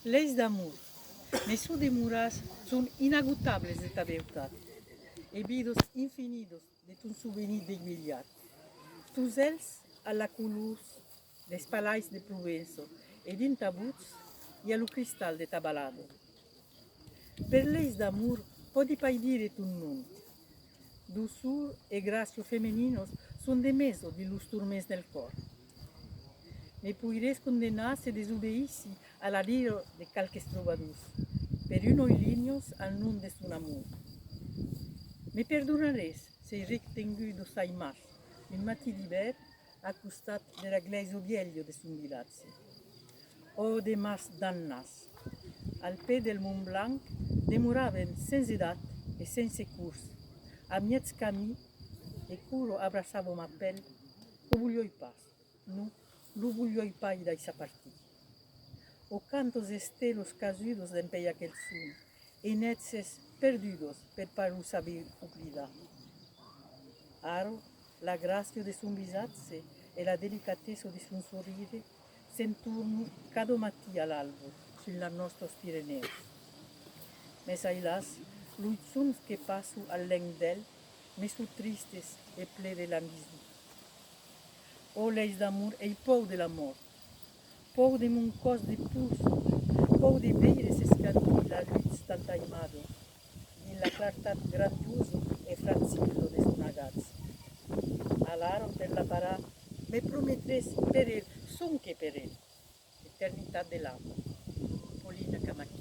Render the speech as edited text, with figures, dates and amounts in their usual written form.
Leis d'amor, mesu de muras son inagotables de ta beutat, e vidos infinidos de ton souvenir degüelhat. Tus els a la colors des palais de Provenço e din tabuts e a lo cristal de tabalado. Per leis d'amor podi pai dire ton nom. Dulçur e gracio femeninos son de meso di los turments del cor. Me puires condenar se desobeissi a la lira de calques trovadors, per uno linios al nom de son amor. Me perdonares se rectengudo sai mas, un matí d'hivern a costat de la gleisa vieglio de son vilatge. Oh, de mas dannas! Al pè del Mont Blanc demoraven sense edat e sense curs, a miez camí e curo abraçavo ma pell, o voglioi pas, no, lo voglioi pai d'aisa partì. O cantos estelos casudos d'empei aquel sun, e netzes perdudos per paru saber oblidar. Aro, la gracia de son visatge e la delicatezza de son sorrire s'entorno cada matí all'albo sulla nostros Pireneus. Mes ailas, los sons que passo al leng d'el me su tristes e ple de l'ambició. Oh, leis d'amor e pou de la mort, pou de mon cos de pulso, pou de veire s'escantir la luz tan taimado, in la clartat grandioso e francillo de son agats. Alaro per la parà, me prometres per el, son que per el, eternitat de l'amo. Polina Camac.